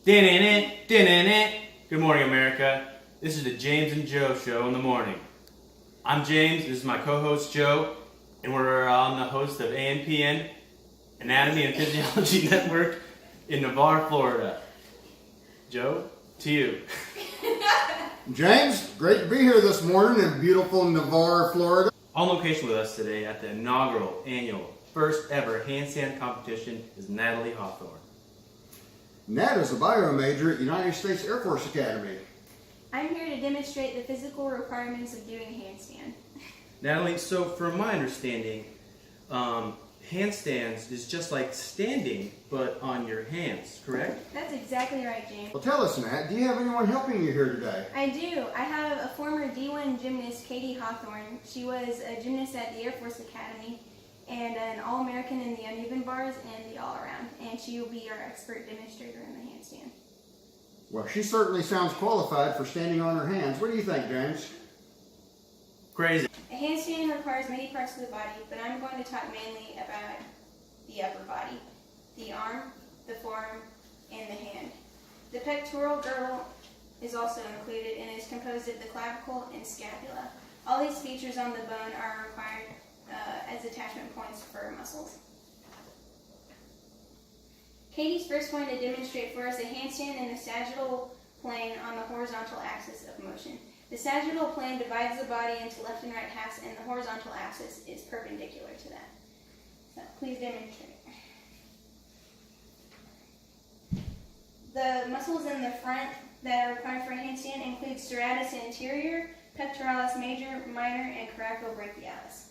Good morning, America. This is the James and Joe Show in the morning. I'm James, this is my co-host Joe, and we're on the host of ANPN, Anatomy and Physiology Network in Navarre, Florida. Joe, to you. James, great to be here this morning in beautiful Navarre, Florida. On location with us today at the inaugural annual first ever handstand competition is Natalie Hawthorne. Nat is a bio major at United States Air Force Academy. I'm here to demonstrate the physical requirements of doing a handstand. Natalie, so from my understanding, handstands is just like standing, but on your hands, correct? That's exactly right, James. Well, tell us, Nat, do you have anyone helping you here today? I do. I have a former D1 gymnast, Katie Hawthorne. She was a gymnast at the Air Force Academy and an All-American in the uneven bars and the all-around. And she will be our expert demonstrator in the handstand. Well, she certainly sounds qualified for standing on her hands. What do you think, James? Crazy. A handstand requires many parts of the body, but I'm going to talk mainly about the upper body, the arm, the forearm, and the hand. The pectoral girdle is also included and is composed of the clavicle and scapula. All these features on the bone are required as attachment points for muscles. Katie's first going to demonstrate for us a handstand in the sagittal plane on the horizontal axis of motion. The sagittal plane divides the body into left and right halves, and the horizontal axis is perpendicular to that. So please demonstrate. The muscles in the front that are required for a handstand include serratus anterior, pectoralis major, minor, and coracobrachialis.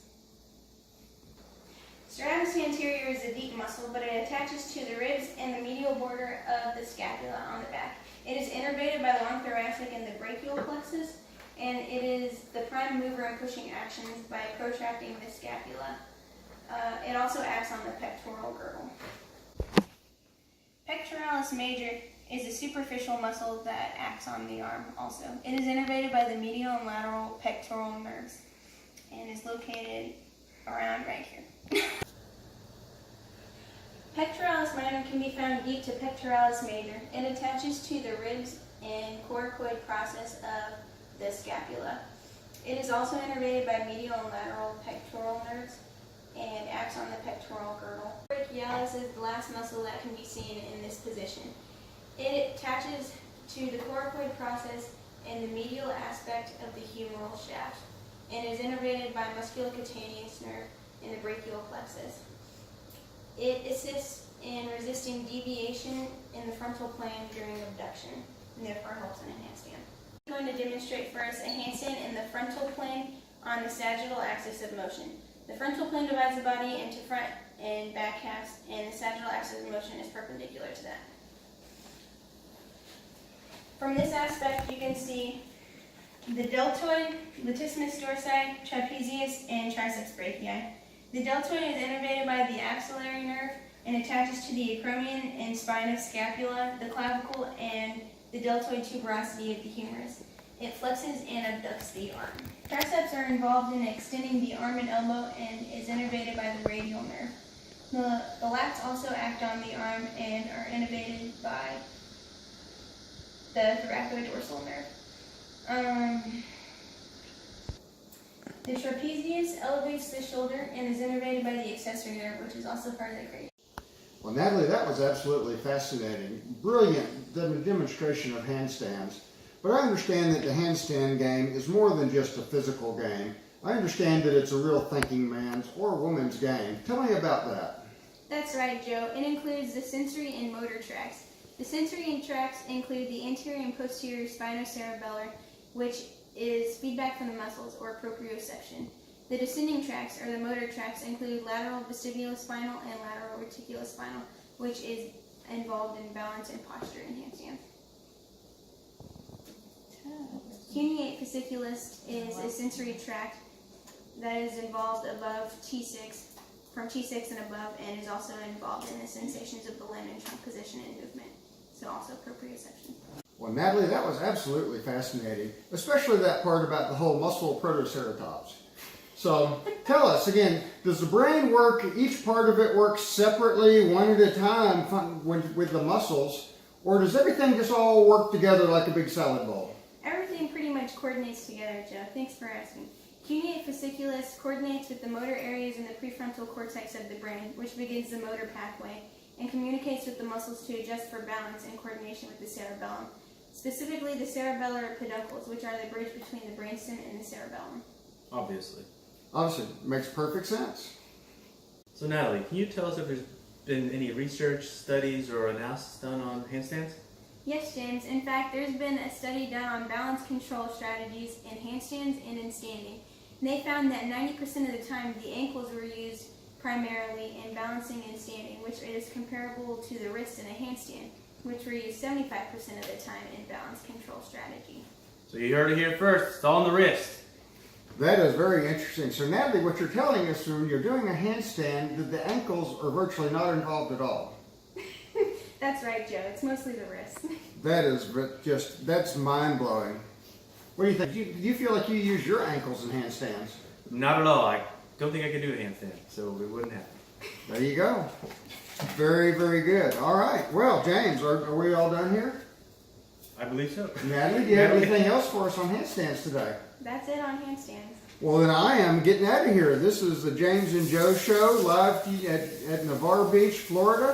Serratus anterior is a deep muscle, but it attaches to the ribs and the medial border of the scapula on the back. It is innervated by the long thoracic and the brachial plexus, and it is the prime mover and pushing actions by protracting the scapula. It also acts on the pectoral girdle. Pectoralis major is a superficial muscle that acts on the arm also. It is innervated by the medial and lateral pectoral nerves and is located around right here. Pectoralis minor can be found deep to pectoralis major. It attaches to the ribs and coracoid process of the scapula. It is also innervated by medial and lateral pectoral nerves and acts on the pectoral girdle. Brachialis is the last muscle that can be seen in this position. It attaches to the coracoid process and the medial aspect of the humeral shaft and is innervated by musculocutaneous nerve in the brachial plexus. It assists in resisting deviation in the frontal plane during abduction and therefore helps in a handstand. I'm going to demonstrate for us a handstand in the frontal plane on the sagittal axis of motion. The frontal plane divides the body into front and back halves, and the sagittal axis of motion is perpendicular to that. From this aspect, you can see the deltoid, latissimus dorsi, trapezius, and triceps brachii. The deltoid is innervated by the axillary nerve and attaches to the acromion and spine of scapula, the clavicle, and the deltoid tuberosity of the humerus. It flexes and abducts the arm. Triceps are involved in extending the arm and elbow and is innervated by the radial nerve. The lats also act on the arm and are innervated by the thoracodorsal nerve. The trapezius elevates the shoulder and is innervated by the accessory nerve, which is also part of the cranium. Well, Natalie, that was absolutely fascinating. Brilliant demonstration of handstands. But I understand that the handstand game is more than just a physical game. I understand that it's a real thinking man's or woman's game. Tell me about that. That's right, Joe. It includes the sensory and motor tracts. The sensory tracts include the anterior and posterior spinocerebellar, which is feedback from the muscles or proprioception. The descending tracts, or the motor tracts, include lateral vestibulospinal and lateral reticulospinal, which is involved in balance and posture in handstands. Cuneate fasciculus is a sensory tract that is involved above T6, from T6 and above, and is also involved in the sensations of the limb and trunk position and movement, so also proprioception. Well, Natalie, that was absolutely fascinating, especially that part about the whole muscle protoceratops. So tell us again, does the brain work, each part of it works separately, one at a time with the muscles, Or does everything just all work together like a big salad bowl? Everything pretty much coordinates together, Joe. Thanks for asking. Cuneate fasciculus coordinates with the motor areas in the prefrontal cortex of the brain, which begins the motor pathway, and communicates with the muscles to adjust for balance and coordination with the cerebellum. Specifically, the cerebellar peduncles, which are the bridge between the brainstem and the cerebellum. Obviously. Obviously, makes perfect sense. So Natalie, can you tell us if there's been any research, studies, or analysis done on handstands? Yes, James. In fact, there's been a study done on balance control strategies in handstands and in standing. And they found that 90% of the time the ankles were used primarily in balancing and standing, which is comparable to the wrist in a handstand, which were used 75% of the time in balance control strategy. So you heard it here first. It's all in the wrist. That is very interesting. So Natalie, what you're telling us when you're doing a handstand, that the ankles are virtually not involved at all. That's right, Joe. It's mostly the wrist. That is that's mind-blowing. What do you think? Do you feel like you use your ankles in handstands? Not at all. I don't think I could do a handstand, so it wouldn't happen. There you go. Very, very good. All right. Well, James, are we all done here? I believe so. Natalie, do you have anything else for us on handstands today? That's it on handstands. Well, then I am getting out of here. This is the James and Joe Show live at Navarre Beach, Florida.